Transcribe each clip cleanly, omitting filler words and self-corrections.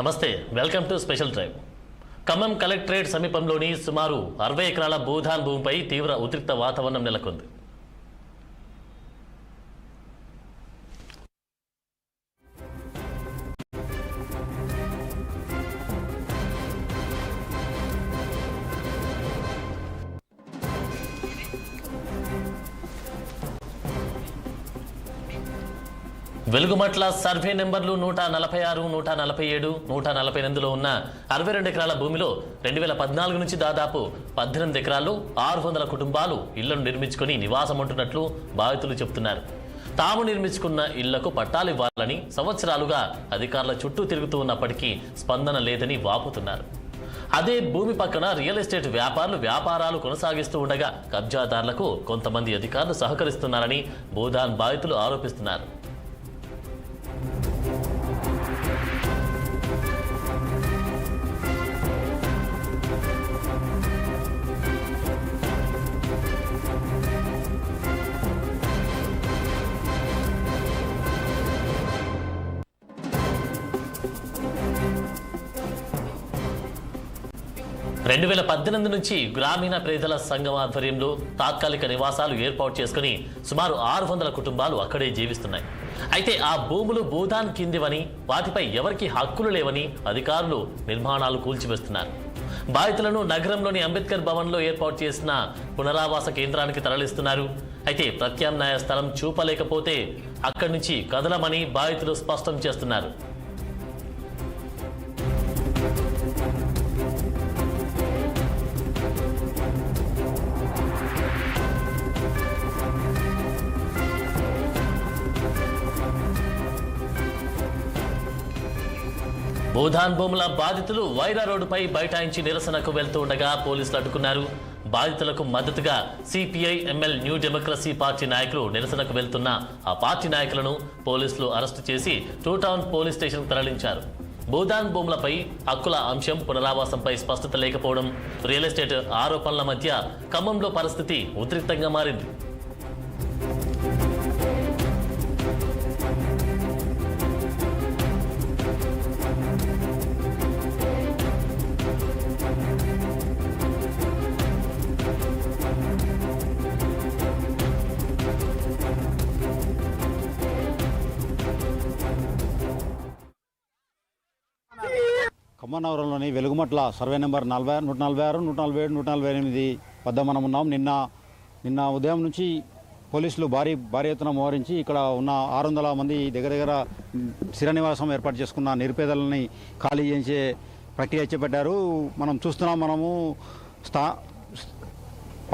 నమస్తే, welcome to special drive. Khammam collectorate సమీపంలోని సుమారు 60 ఎకరాల భూధాన్ భూమిపై తీవ్ర ఉద్రిక్త వాతావరణం నెలకొంది. వెలుగుమట్ల సర్వే నెంబర్లు 146, 147, 148లో ఉన్న 62 ఎకరాల భూమిలో 2014 నుంచి దాదాపు 18 ఎకరాల్లో 600 కుటుంబాలు ఇళ్లను నిర్మించుకొని నివాసం ఉంటున్నట్లు బాధితులు చెబుతున్నారు. తాము నిర్మించుకున్న ఇళ్లకు పట్టాలు ఇవ్వాలని సంవత్సరాలుగా అధికారుల చుట్టూ తిరుగుతూ ఉన్నప్పటికీ స్పందన లేదని వాపోతున్నారు. అదే భూమి పక్కన రియల్ ఎస్టేట్ వ్యాపారాలు కొనసాగిస్తూ ఉండగా కబ్జాదారులకు కొంతమంది అధికారులు సహకరిస్తున్నారని భూధాన్ బాధితులు ఆరోపిస్తున్నారు. రెండు 2018 నుంచి గ్రామీణ పేదల సంఘం ఆధ్వర్యంలో తాత్కాలిక నివాసాలు ఏర్పాటు చేసుకుని సుమారు 600 కుటుంబాలు అక్కడే జీవిస్తున్నాయి. అయితే ఆ భూములు భూధాన్ కిందివని, వాటిపై ఎవరికి హక్కులు లేవని అధికారులు నిర్మాణాలు కూల్చివేస్తున్నారు. బాధితులను నగరంలోని అంబేద్కర్ భవన్లో ఏర్పాటు చేసిన పునరావాస కేంద్రానికి తరలిస్తున్నారు. అయితే ప్రత్యామ్నాయ స్థలం చూపలేకపోతే అక్కడి నుంచి కదలమని బాధితులు స్పష్టం చేస్తున్నారు. భూధాన్ భూముల బాధితులు వైరా రోడ్డుపై బైఠాయించి నిరసనకు వెళ్తూ ఉండగా పోలీసులు అడ్డుకున్నారు. బాధితులకు మద్దతుగా CPI ML new democracy party నాయకులు నిరసనకు వెళ్తున్న ఆ పార్టీ నాయకులను పోలీసులు అరెస్టు చేసి టూ టౌన్ పోలీస్ స్టేషన్కు తరలించారు. భూధాన్ భూములపై హక్కుల అంశం, పునరావాసంపై స్పష్టత లేకపోవడం, రియల్ ఎస్టేట్ ఆరోపణల మధ్య ఖమ్మంలో పరిస్థితి ఉద్రిక్తంగా మారింది. ఖమ్మం నగరంలోని వెలుగుమట్ల సర్వే నెంబర్ 146, 147, 148 వద్ద మనం ఉన్నాం. నిన్న ఉదయం నుంచి పోలీసులు భారీ ఎత్తున మోహరించి ఇక్కడ ఉన్న 600 మంది దగ్గర స్థిర నివాసం ఏర్పాటు చేసుకున్న నిరుపేదలని ఖాళీ చేసే ప్రక్రియ చేపట్టారు. మనం చూస్తున్నాం. మనము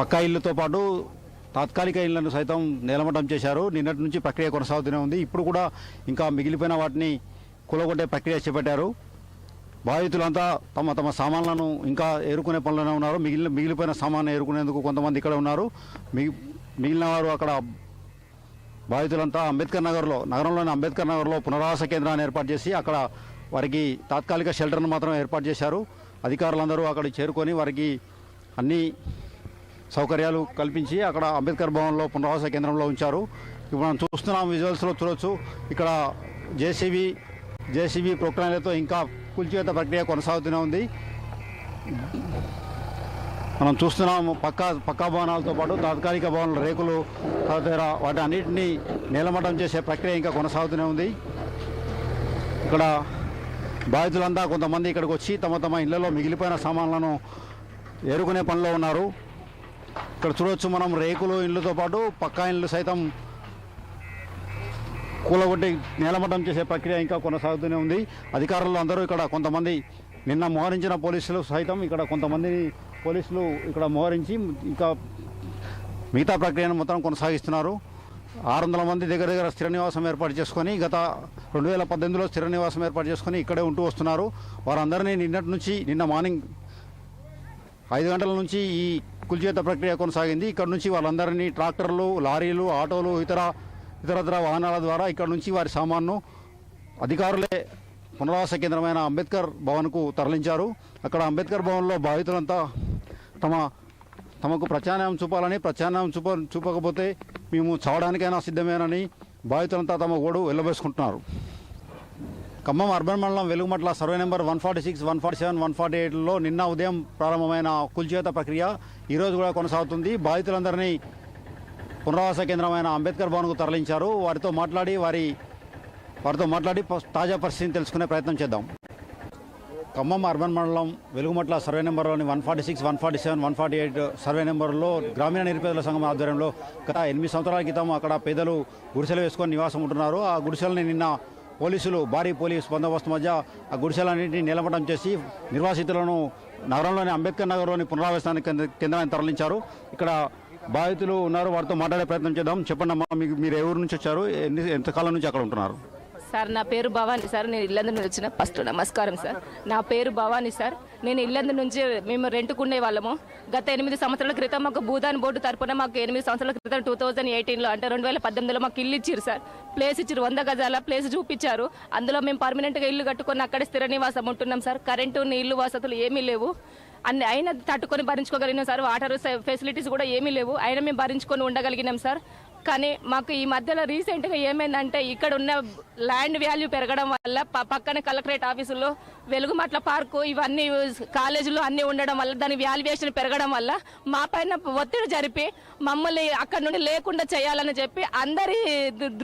పక్కా ఇళ్లతో పాటు తాత్కాలిక ఇళ్లను సైతం నేలమట్టం చేశారు. నిన్నటి నుంచి ప్రక్రియ కొనసాగుతూనే ఉంది. ఇప్పుడు కూడా ఇంకా మిగిలిపోయిన వాటిని కూలగొట్టే ప్రక్రియ చేపట్టారు. బాధితులంతా తమ సామాన్లను ఇంకా ఏరుకునే పనులోనే ఉన్నారు. మిగిలిపోయిన సామాన్లు ఏరుకునేందుకు కొంతమంది ఇక్కడ ఉన్నారు. మిగిలిన వారు అక్కడ బాధితులంతా నగరంలోని అంబేద్కర్ నగర్లో పునరావాస కేంద్రాన్ని ఏర్పాటు చేసి అక్కడ వారికి తాత్కాలిక షెల్టర్ను మాత్రం ఏర్పాటు చేశారు. అధికారులందరూ అక్కడికి చేరుకొని వారికి అన్ని సౌకర్యాలు కల్పించి అక్కడ అంబేద్కర్ భవన్లో పునరావాస కేంద్రంలో ఉంచారు. ఇప్పుడు మనం చూస్తున్నాం, విజువల్స్లో చూడవచ్చు. ఇక్కడ జేసీబీ ప్రొక్లైన్లతో ఇంకా కూల్చివేత ప్రక్రియ కొనసాగుతూనే ఉంది. మనం చూస్తున్నాము పక్కా భవనాలతో పాటు తాత్కాలిక భవనాల రేకులు తదితర వాటి అన్నింటినీ నేలమట్టం చేసే ప్రక్రియ ఇంకా కొనసాగుతూనే ఉంది. ఇక్కడ బాధితులంతా కొంతమంది ఇక్కడికి వచ్చి తమ ఇళ్లలో మిగిలిపోయిన సామాన్లను ఏరుకునే పనిలో ఉన్నారు. ఇక్కడ చూడవచ్చు మనం, రేకులు ఇళ్లతో పాటు పక్కా ఇళ్ళు సైతం కూలగొట్టి నేలమట్టం చేసే ప్రక్రియ ఇంకా కొనసాగుతూనే ఉంది. అధికారులు అందరూ ఇక్కడ కొంతమంది నిన్న మోహరించిన పోలీసులు సైతం ఇక్కడ కొంతమందిని పోలీసులు ఇక్కడ మోహరించి ఇంకా మిగతా ప్రక్రియను మొత్తం కొనసాగిస్తున్నారు. 600 మంది దగ్గర స్థిర నివాసం ఏర్పాటు చేసుకొని గత 2018లో స్థిర నివాసం ఏర్పాటు చేసుకొని ఇక్కడే ఉంటూ వస్తున్నారు. వారందరినీ నిన్న మార్నింగ్ 5 గంటల నుంచి ఈ కూల్చివేత ప్రక్రియ కొనసాగింది. ఇక్కడ నుంచి వాళ్ళందరినీ ట్రాక్టర్లు, లారీలు, ఆటోలు, ఇతరత్ర వాహనాల ద్వారా ఇక్కడ నుంచి వారి సామాన్ను అధికారులే పునరావాస కేంద్రమైన అంబేద్కర్ భవన్కు తరలించారు. అక్కడ అంబేద్కర్ భవన్లో బాధితులంతా తమకు ప్రత్యామ్నాయం చూపాలని, చూపకపోతే మేము చావడానికైనా సిద్ధమేనని బాధితులంతా తమ గోడు వెళ్ళబోసుకుంటున్నారు. ఖమ్మం అర్బన్ మండలం వెలుగుమట్ల సర్వే నెంబర్ 146, 147, 148లో నిన్న ఉదయం ప్రారంభమైన కూల్చివేత ప్రక్రియ ఈరోజు కూడా కొనసాగుతుంది. బాధితులందరినీ పునరావాస కేంద్రమైన అంబేద్కర్ భవన్కు తరలించారు. వారితో మాట్లాడి తాజా పరిస్థితిని తెలుసుకునే ప్రయత్నం చేద్దాం. ఖమ్మం అర్బన్ మండలం వెలుగుమట్ల సర్వే నెంబర్లోని 146, 147, 148 సర్వే నెంబర్లో గ్రామీణ నిరుపేదల సంఘం ఆధ్వర్యంలో గత 8 సంవత్సరాల క్రితం అక్కడ పేదలు గుడిసెలు వేసుకొని నివాసం ఉంటున్నారు. ఆ గుడిసెలని నిన్న పోలీసులు భారీ పోలీసు బందోబస్తు మధ్య ఆ గుడిసెలన్నింటినీ నిలబడం చేసి నిర్వాసితులను నగరంలోని అంబేద్కర్ నగర్లోని పునరావాసానికి కేంద్రాన్ని తరలించారు. ఇక్కడ బాధితులు ఉన్నారు, వారితో మాట్లాడే ప్రయత్నం చేద్దాం. చెప్పండి అమ్మా, మీరు ఏ ఊరు నుంచి వచ్చారు, ఎంతకాలం నుంచి అక్కడ ఉంటున్నారు? సార్ నా పేరు భవానీ సార్, నేను ఇల్లందు నుంచి వచ్చిన. ఫస్ట్ నమస్కారం సార్. నా పేరు భవానీ సార్. నేను ఇల్లందు నుంచి మేము రెంట్కుండే వాళ్ళము. గత 8 సంవత్సరాల క్రితం మాకు భూదాన్ బోర్డు తరపున మాకు 8 సంవత్సరాల క్రితం 2018లో అంటే 2018లో మాకు ఇల్లు ఇచ్చారు సార్. ప్లేస్ ఇచ్చారు, 100 గజాల ప్లేస్ చూపించారు. అందులో మేము పర్మనెంట్గా ఇల్లు కట్టుకొని అక్కడే స్థిర నివాసం ఉంటున్నాం సార్. కరెంటు నీళ్లు వసతులు ఏమీ లేవు. అన్ని అయినా తట్టుకొని భరించుకోగలిగినాం సార్. వాటర్ ఫెసిలిటీస్ కూడా ఏమీ లేవు, అయినా మేము భరించుకొని ఉండగలిగినాం సార్. కానీ మాకు ఈ మధ్యలో రీసెంట్గా ఏమైందంటే ఇక్కడ ఉన్న ల్యాండ్ వాల్యూ పెరగడం వల్ల పక్కన కలెక్టరేట్ ఆఫీసులో వెలుగుమట్ల పార్కు ఇవన్నీ కాలేజీలు అన్నీ ఉండడం వల్ల దాని వాల్యుయేషన్ పెరగడం వల్ల మా పైన ఒత్తిడి జరిపి మమ్మల్ని అక్కడ నుండి లేకుండా చేయాలని చెప్పి అందరి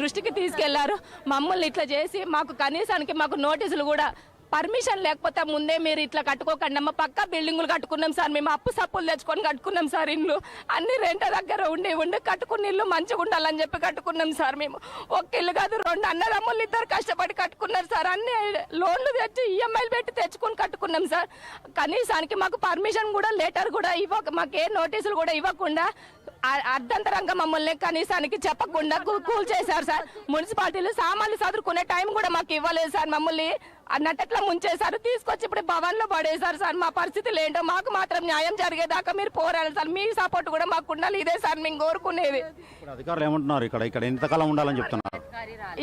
దృష్టికి తీసుకెళ్లారు. మమ్మల్ని ఇట్లా చేసి మాకు కనీసానికి మాకు నోటీసులు కూడా పర్మిషన్ లేకపోతే ముందే మీరు ఇట్లా కట్టుకోకండి అమ్మ, పక్కా బిల్డింగులు కట్టుకున్నాం సార్. మేము అప్పు సప్పులు తెచ్చుకొని కట్టుకున్నాం సార్. ఇల్లు అన్ని రెంట దగ్గర ఉండి కట్టుకున్న ఇల్లు మంచిగా ఉండాలని చెప్పి కట్టుకున్నాం సార్. మేము ఒక్క ఇల్లు కాదు, 2 అన్నదమ్ములు 2 కష్టపడి కట్టుకున్నారు సార్. అన్ని లోన్లు తెచ్చి ఈఎంఐలు పెట్టి తెచ్చుకొని కట్టుకున్నాం సార్. కనీసానికి మాకు పర్మిషన్ కూడా లెటర్ కూడా మాకే నోటీసులు కూడా ఇవ్వకుండా అర్ధంతరంగా మమ్మల్ని కనీసానికి చెప్పకుండా కూల్ చేశారు సార్. మున్సిపాలిటీలు సామాన్లు చదువుకునే టైం కూడా మాకు ఇవ్వలేదు సార్. మమ్మల్ని అన్నట్లా ముంచేశారు, తీసుకొచ్చి ఇప్పుడు భవన్లో పడేశారు సార్. మా పరిస్థితులు ఏంటో మాకు మాత్రం న్యాయం జరిగేదాకా మీరు పోరాడాలి సార్. మీ సపోర్ట్ కూడా మాకు ఉండాలి, ఇదే సార్ మేము కోరుకునేది. అధికారులు ఏమంటున్నారు? ఇక్కడ ఎంతకాలం ఉండాలని చెప్తున్నారు?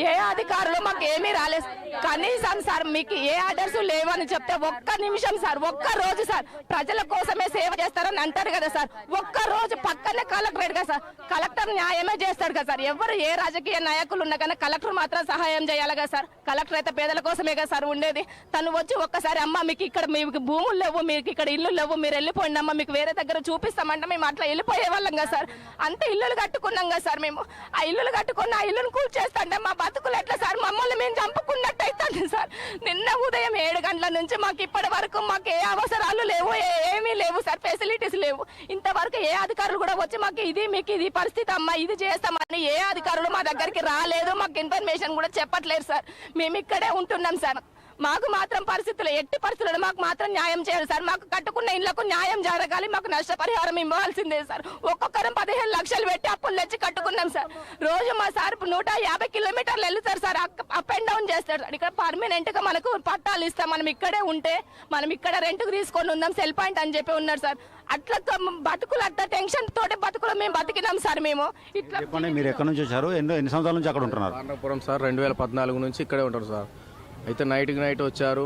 ఏ అధికారులు మాకు ఏమీ రాలేదు కనీసం సార్. మీకు ఏ ఆర్డర్స్ లేవని చెప్తే ఒక్క నిమిషం సార్, ఒక్క రోజు సార్, ప్రజల కోసమే సేవ చేస్తారని అంటారు కదా సార్. ఒక్క రోజు పక్కనే కలెక్టరేట్ కదా సార్, కలెక్టర్ న్యాయమే చేస్తాడు కదా సార్. ఎవరు ఏ రాజకీయ నాయకులు ఉన్నా కానీ కలెక్టర్ మాత్రం సహాయం చేయాలి కదా సార్. కలెక్టర్ అయితే పేదల కోసమే కదా సార్ ఉండేది. తను వచ్చి ఒక్కసారి అమ్మ మీకు ఇక్కడ మీకు భూములు లేవు, మీకు ఇక్కడ ఇల్లు లేవు, మీరు వెళ్ళిపోండి అమ్మ, మీకు వేరే దగ్గర చూపిస్తామంటే మేము అట్లా వెళ్ళిపోయే వాళ్ళం కదా సార్. అంత ఇల్లులు కట్టుకున్నాం కదా సార్. మేము ఆ ఇల్లులు కట్టుకున్న ఆ ఇల్లును కూల్చేస్తాంటే మా బతుకులు ఎట్లా సార్? మమ్మల్ని మేము చంపుకున్నట్టు అవుతుంది సార్. నిన్న ఉదయం 7 గంటల నుంచి మాకు ఇప్పటి వరకు మాకు ఏ అవసరాలు లేవు, ఏమీ లేవు సార్, ఫెసిలిటీస్ లేవు. ఇంతవరకు ఏ అధికారులు కూడా వచ్చి మాకు మీకు ఇది పరిస్థితి అమ్మా, ఇది చేస్తామని ఏ అధికారులు మా దగ్గరికి రాలేదు. మాకు ఇన్ఫర్మేషన్ కూడా చెప్పట్లేదు సార్. మేము ఇక్కడే ఉంటున్నాం సార్. మాకు మాత్రం పరిస్థితులు ఎట్టి పరిస్థితుల్లో మాకు మాత్రం న్యాయం చేయాలి సార్. మాకు కట్టుకున్న ఇళ్లకు న్యాయం జరగాలి, మాకు నష్టపరిహారం ఇవ్వాల్సిందే సార్. ఒక్కొక్కరం 15 లక్షలు పెట్టి అప్పులు తెచ్చి కట్టుకున్నాం సార్. రోజు మా సార్ 150 కిలోమీటర్లు వెళ్తారు సార్, అప్ అండ్ డౌన్ చేస్తారు సార్. ఇక్కడ పర్మనెంట్ గా మనకు పట్టాలు ఇస్తాం, మనం ఇక్కడే ఉంటే మనం ఇక్కడ రెంట్కు తీసుకొని ఉందాం, సెల్ పాయింట్ అని చెప్పి ఉన్నారు సార్. అట్లా బతుకులు అట్లా టెన్షన్ తోటి బతుకులు మేము బతికినాం సార్. మేము ఇట్లా చెప్పండి, మీరు ఎక్కడి నుంచి వచ్చారు, ఎన్ని సంవత్సరాల నుంచి అక్కడ ఉంటున్నారు? ఆంధ్రపురం సార్, 2014 నుంచి ఇక్కడే ఉంటారు సార్. అయితే నైట్కి నైట్ వచ్చారు,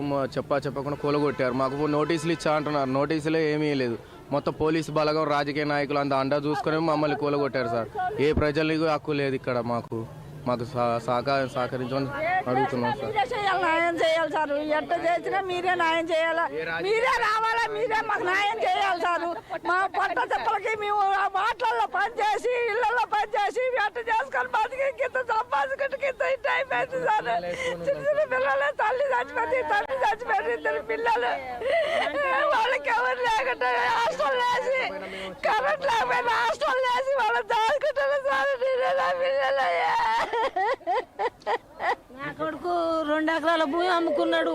చెప్పకుండా కూలగొట్టారు. మాకు నోటీసులు ఇచ్చా అంటున్నారు, నోటీసులే ఏమీ లేదు. మొత్తం పోలీసు బలగం, రాజకీయ నాయకులు అంత అండా చూసుకొని మమ్మల్ని కూలగొట్టారు సార్. ఏ ప్రజలకు హక్కు లేదు ఇక్కడ. మాకు సహకరించమని అడుగుతున్నాం సార్. న్యాయం చేయాలి సార్. ఎట్ట చేసినా మీరే న్యాయం చేయాలా, మీరే రావాలా, మీరే మాకు న్యాయం చేయాలి సార్. మా పంట చెప్పులకి మేము వాటిల్లో పనిచేసి ఇళ్లలో పనిచేసి ఎట్ట చేసుకొని బతికి కింద సంపాదించుకుంటే కింద ఇంటి అయిపోయింది సార్. చిన్న పిల్లలే, తల్లి చచ్చిపోయింది, తండ్రి చచ్చిపోయింది, 2 పిల్లలు. వాళ్ళకి ఎవరు లేకుండా హాస్టల్ వేసి, కరెంట్ లేకపోయినా హాస్టల్ వేసి వాళ్ళు దాచుకుంటారు సార్. పిల్లలయ్యా, నా కొడుకు 2 ఎకరాల భూమి అమ్ముకున్నాడు.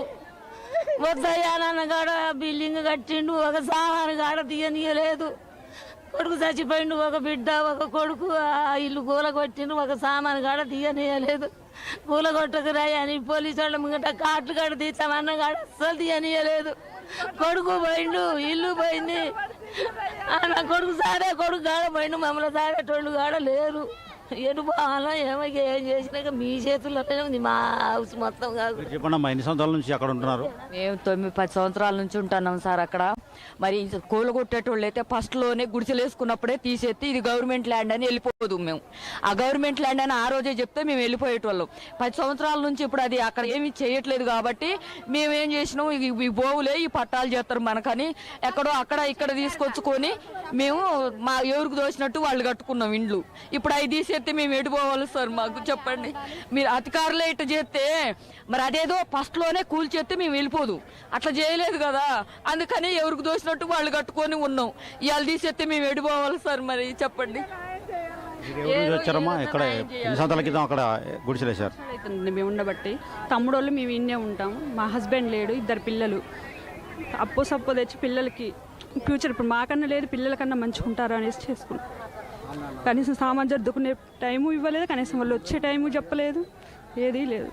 వద్దయ్యానన్న కాడ బిల్డింగ్ కట్టిండు, ఒక సామాను కాడ తీయనీయలేదు. కొడుకు చచ్చిపోయిండు, ఒక బిడ్డ ఒక కొడుకు. ఆ ఇల్లు కూలగొట్టిండు, ఒక సామాను కాడ తీయనీయలేదు. కూలగొట్టకురాయి అని పోలీసు వాళ్ళ ముంగట కాట్లు కాడ తీస్తామన్న కాడ అస్సలు తీయనీయలేదు. కొడుకు పోయిండు, ఇల్లు పోయింది. నా కొడుకు సారే కొడుకు కాడ పోయిండు, మమ్మల్ని సారేటోళ్ళు కాడ లేరు. ఎటు పోవాలా ఏమో ఏం చేసినాక మీ చేతుల్లోనే ఉంది మా హౌస్ మొత్తం కాదు. చెప్పండి అమ్మా, ఎన్ని సంవత్సరాల నుంచి అక్కడ ఉంటున్నారు? మేము 9-10 సంవత్సరాల నుంచి ఉంటున్నాం సార్ అక్కడ. మరి కూలగొట్టేటోళ్ళు అయితే ఫస్ట్లోనే గుడిసెలు వేసుకున్నప్పుడే తీసేస్తే ఇది గవర్నమెంట్ ల్యాండ్ అని వెళ్ళిపోదు. మేము ఆ గవర్నమెంట్ ల్యాండ్ అని ఆ రోజే చెప్తే మేము వెళ్ళిపోయేటోళ్ళం. 10 సంవత్సరాల నుంచి ఇప్పుడు అది అక్కడ ఏమి చేయట్లేదు కాబట్టి మేమేం చేసినాం, ఈ బోవులే ఈ పట్టాలు చేస్తారు మనకని ఎక్కడో అక్కడ ఇక్కడ తీసుకొచ్చుకొని మేము మా ఎవరికి దోచినట్టు వాళ్ళు కట్టుకున్నాం ఇండ్లు. ఇప్పుడు అవి తీసేస్తే మేము ఎడిపోవాలి సార్, మాకు చెప్పండి. మీరు అధికారులే ఇట్లా చేస్తే మరి అదేదో ఫస్ట్లోనే కూల్చేస్తే మేము వెళ్ళిపోదు. అట్లా చేయలేదు కదా, అందుకని ఎవరికి దోచినట్టు వాళ్ళు కట్టుకొని ఉన్నాం. ఇవాళ తీసేస్తే మేము ఎడిపోవాలి సార్, మరి చెప్పండి. వచ్చారమ్మా ఇక్కడ ఎన్ని సంవత్సరాల క్రితం అక్కడ గుడిసెలు వేశారు? అవుతుంది మేము ఉండబట్టి. తమ్ముడు వాళ్ళు మేము ఇన్నే ఉంటాము. మా హస్బెండ్ లేడు, 2 పిల్లలు. సప్పో తెచ్చి పిల్లలకి ఫ్యూచర్ ఇప్పుడు మాకన్నా లేదు, పిల్లలకన్నా మంచిగా ఉంటారు అనేసి చేసుకున్నాం. కనీసం సామాన్ జరుపుకునే టైము ఇవ్వలేదు, కనీసం వాళ్ళు వచ్చే టైము చెప్పలేదు, ఏదీ లేదు.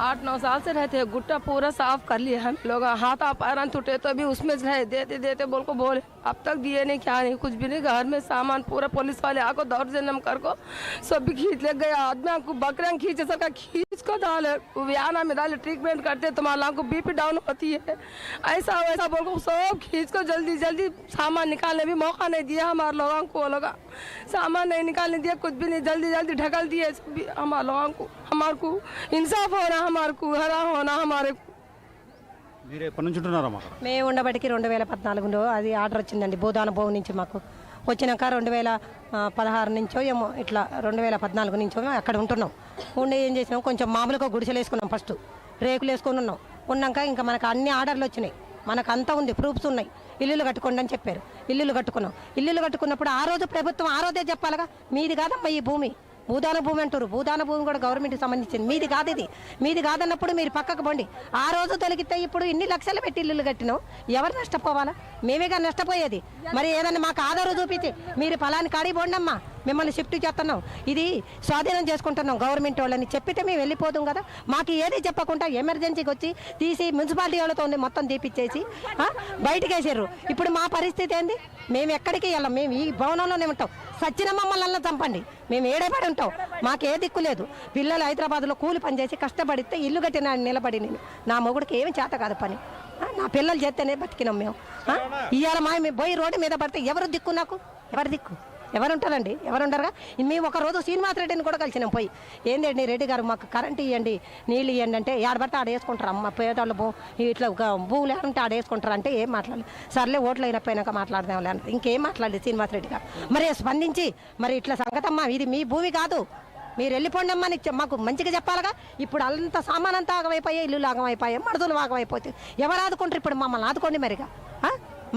8-9 साल से रहते हैं, गुट्टा पूरा साफ कर लिया हम लोग। हाथ पैर टूटे तो भी उसमें रहे, देते देते बोल को बोले, अब तक दिए नहीं, क्या नहीं, कुछ भी नहीं। घर में सामान पूरा पुलिस वाले आको दौर्जन्य कर को सब भी खींच ले गए। आदमी को बकरियां खींचे, सबका खींच को डाले व्याना में डाले, ट्रीटमेंट करते तो माला को बीपी डाउन होती है, ऐसा वैसा बोल को सब खींच को जल्दी जल्दी सामान निकालने भी मौका नहीं दिया हमारे लोगों को। लोग सामान नहीं निकालने दिया, कुछ भी नहीं, जल्दी जल्दी ढकल दिए हमारे लोगों को। हमारे को इंसाफ होना, हमारे को हरा होना हमारे। మీరు ఎప్పటి నుంచి ఉంటున్నారమ్మా? మేము ఉండబట్టికి 2014లో అది ఆర్డర్ వచ్చిందండి భూదాన భూమి నుంచి. మాకు వచ్చినాక 2016 నుంచో ఏమో ఇట్లా 2014 నుంచో మేము అక్కడ ఉంటున్నాం. ఉండి ఏం చేసినాం, కొంచెం మామూలుగా గుడిసెలు వేసుకున్నాం. ఫస్ట్ రేకులు వేసుకొని ఉన్నాం. ఉన్నాక ఇంకా మనకు అన్ని ఆర్డర్లు వచ్చినాయి, మనకు అంతా ఉంది, ప్రూఫ్స్ ఉన్నాయి. ఇల్లులు కట్టుకోండి అని చెప్పారు, ఇల్లులు కట్టుకున్నాం. ఇల్లులు కట్టుకున్నప్పుడు ఆ రోజు ప్రభుత్వం ఆ రోజే చెప్పాలిగా, మీది కాదమ్మా ఈ భూమి, భూదాన భూమి అంటారు. భూదాన భూమి కూడా గవర్నమెంట్కి సంబంధించింది, మీది కాదు ఇది. మీది కాదన్నప్పుడు మీరు పక్కకు పోండి. ఆ రోజు తొలగితే ఇప్పుడు ఇన్ని లక్షలు పెట్టి ఇల్లులు కట్టినాం, ఎవరు నష్టపోవాలా? మేమేగా నష్టపోయేది. మరి ఏదన్నా మాకు ఆధారం చూపించి మీరు ఫలాని కాడికి పోండి అమ్మా, మిమ్మల్ని షిఫ్ట్ చేస్తున్నాం, ఇది స్వాధీనం చేసుకుంటున్నాం గవర్నమెంట్ వాళ్ళని చెప్పితే మేము వెళ్ళిపోతాం కదా. మాకు ఏది చెప్పకుండా ఎమర్జెన్సీకి వచ్చి తీసి మున్సిపాలిటీ వాళ్ళతో మొత్తం తీపిచ్చేసి బయటకు వేసారు. ఇప్పుడు మా పరిస్థితి ఏంది? మేము ఎక్కడికి వెళ్ళాం, మేము ఈ భవనంలోనే ఉంటాం. సచ్చిన మమ్మల్ని అలా చంపండి, మేము ఏడేపడి ఉంటాం, మాకు ఏ దిక్కు లేదు. పిల్లలు హైదరాబాద్లో కూలి పని చేసి కష్టపడితే ఇల్లు కట్టిన నిలబడి నేను, నా మొగుడికి ఏమి చేత కాదు పని, నా పిల్లలు చేస్తేనే బతికినాం మేము. ఇవాళ మేము పోయి రోడ్డు మీద పడితే ఎవరు దిక్కు? నాకు ఎవరు దిక్కు? ఎవరు ఉంటారండి? ఎవరు ఉండరుగా. మేము ఒకరోజు శ్రీనివాస్ రెడ్డిని కూడా కలిసినాం పోయి, ఏంటండి రెడ్డి గారు మాకు కరెంట్ ఇవ్వండి, నీళ్ళు ఇవ్వండి అంటే, ఆడబడితే ఆడ వేసుకుంటారు అమ్మ, పేదవాళ్ళు ఇట్లా భూములు ఉంటే ఆడ వేసుకుంటారు అంటే ఏం మాట్లాడలేదు. సర్లే ఓట్లు అయినపోయినాక మాట్లాడదాం అంటే ఇంకేం మాట్లాడలేదు శ్రీనివాస్ రెడ్డి గారు. మరి స్పందించి మరి ఇట్లా సంగతమ్మా, ఇది మీ భూమి కాదు, మీరు వెళ్ళిపోండి అమ్మా అని మాకు మంచిగా చెప్పాలిగా. ఇప్పుడు అంత సామాన్ అంతా ఆగమైపోయాయి, ఇల్లు ఆగమైపోయాయి, మడుదులు ఆగమైపోతాయి. ఎవరు ఆదుకుంటారు ఇప్పుడు? మమ్మల్ని ఆదుకోండి మరిగా.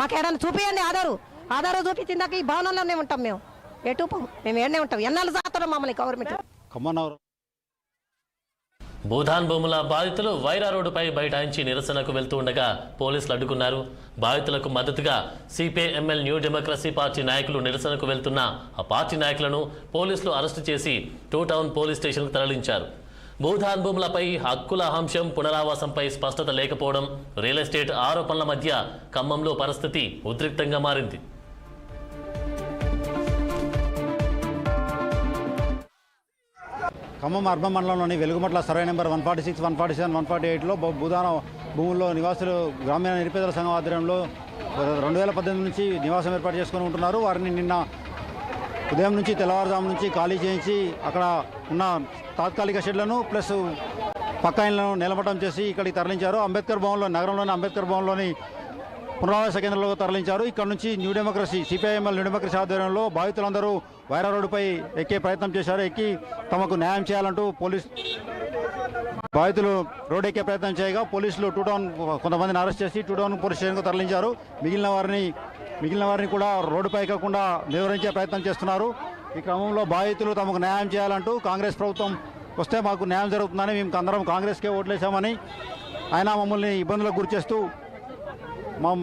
మాకు ఏదైనా చూపించండి ఆధారం చూపించిందాక ఈ భవనంలోనే ఉంటాం మేము, ఎటు పోము, మేము ఏడనే ఉంటాం. ఎన్నాళ్ళు సాగుతాం మమ్మల్ని గవర్నమెంట్. భూదాన్ భూముల బాధితులు వైరా రోడ్డుపై బైఠాయించి నిరసనకు వెళ్తూ ఉండగా పోలీసులు అడ్డుకున్నారు. బాధితులకు మద్దతుగా సిపిఐఎంఎల్ న్యూ డెమోక్రసీ పార్టీ నాయకులు నిరసనకు వెళ్తున్న ఆ పార్టీ నాయకులను పోలీసులు అరెస్టు చేసి 2 టౌన్ పోలీస్ స్టేషన్కు తరలించారు. భూదాన్ భూములపై హక్కుల అంశం, పునరావాసంపై స్పష్టత లేకపోవడం, రియల్ ఎస్టేట్ ఆరోపణల మధ్య ఖమ్మంలో పరిస్థితి ఉద్రిక్తంగా మారింది. ఖమ్మం అర్బన్ మండలంలోని వెలుగుమట్ల సర్వే నెంబర్ 146, 147, 148లో భూదాన భూముల్లో నివాసులు గ్రామీణ నిరుపేదల సంఘం ఆధ్వర్యంలో 2018 నుంచి నివాసం ఏర్పాటు చేసుకొని ఉంటున్నారు. వారిని నిన్న ఉదయం నుంచి తెల్లవారుజాము నుంచి ఖాళీ చేయించి అక్కడ ఉన్న తాత్కాలిక షెడ్లను ప్లస్ పక్కా ఇళ్లను నిలమట్టం చేసి ఇక్కడికి తరలించారు. అంబేద్కర్ భవన్లో, నగరంలోని అంబేద్కర్ భవన్లోని పునరావాస కేంద్రంలో తరలించారు. ఇక్కడ నుంచి new democracy, CPIML new democracy ఆధ్వర్యంలో బాధితులందరూ వైరా రోడ్డుపై ఎక్కే ప్రయత్నం చేశారు. ఎక్కి తమకు న్యాయం చేయాలంటూ బాధితులు రోడ్డు ఎక్కే ప్రయత్నం చేయగా పోలీసులు 2 టౌన్ కొంతమందిని అరెస్ట్ చేసి 2 టౌన్ పోలీస్ స్టేషన్కు తరలించారు. మిగిలిన వారిని కూడా రోడ్డుపై ఎక్కకుండా నివారించే ప్రయత్నం చేస్తున్నారు. ఈ క్రమంలో బాధితులు తమకు న్యాయం చేయాలంటూ కాంగ్రెస్ ప్రభుత్వం వస్తే మాకు న్యాయం జరుగుతుందని, మేము అందరం కాంగ్రెస్కే ఓట్లేసామని, ఆయన మమ్మల్ని ఇబ్బందులకు గురి చేస్తూ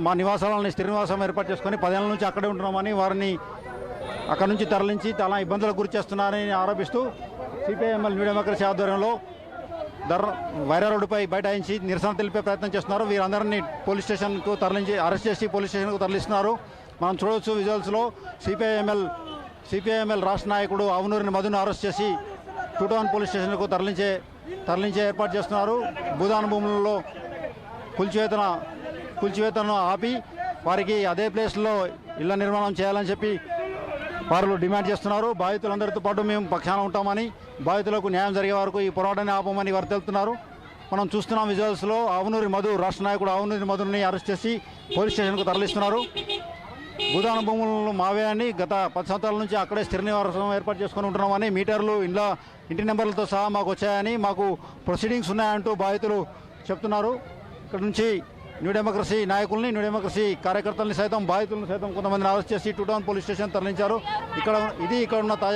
మా నివాసాలను స్థిర నివాసం ఏర్పాటు చేసుకొని 10 ఏళ్ల నుంచి అక్కడే ఉంటున్నామని వారిని అక్కడి నుంచి తరలించి చాలా ఇబ్బందులకు గురి చేస్తున్నారని ఆరోపిస్తూ సిపిఐఎంఎల్ న్యూ డెమోక్రసీ ఆధ్వర్యంలో వైరా రోడ్డుపై బైఠాయించి నిరసన తెలిపే ప్రయత్నం చేస్తున్నారు. వీరందరినీ పోలీస్ స్టేషన్కు తరలించి అరెస్ట్ చేసి పోలీస్ స్టేషన్కు తరలిస్తున్నారు. మనం చూడవచ్చు విజువల్స్లో సిపిఐఎంఎల్ రాష్ట్ర నాయకుడు ఆవునూరి మధును అరెస్ట్ చేసి టూ టౌన్ పోలీస్ స్టేషన్కు తరలించే ఏర్పాటు చేస్తున్నారు. భూదాన భూములలో కూల్చివేతను ఆపి వారికి అదే ప్లేస్లో ఇళ్ల నిర్మాణం చేయాలని చెప్పి వారు డిమాండ్ చేస్తున్నారు. బాధితులందరితో పాటు మేము పక్షాన ఉంటామని, బాధితులకు న్యాయం జరిగే వరకు ఈ పోరాటాన్ని ఆపమని వారు తెలుపుతున్నారు. మనం చూస్తున్నాం విజువల్స్లో ఆవునూరి మధు, రాష్ట్ర నాయకుడు ఆవునూరి మధుని అరెస్ట్ చేసి పోలీస్ స్టేషన్కు తరలిస్తున్నారు. భూదాన భూములను మావే అని గత 10 సంవత్సరాల నుంచి అక్కడే స్థిర నివాసం ఏర్పాటు చేసుకుని ఉంటున్నామని, మీటర్లు ఇంటి నెంబర్లతో సహా మాకు వచ్చాయని, మాకు ప్రొసీడింగ్స్ ఉన్నాయంటూ బాధితులు చెప్తున్నారు. ఇక్కడ నుంచి న్యూ డెమోక్రసీ నాయకుల్ని, న్యూ డెమోక్రసీ కార్యకర్తల్ని సైతం, బాధితులను సైతం కొంతమందిని అరెస్ట్ చేసి టూ టౌన్ పోలీస్ స్టేషన్ తరలించారు. ఇక్కడ ఉన్న తాజా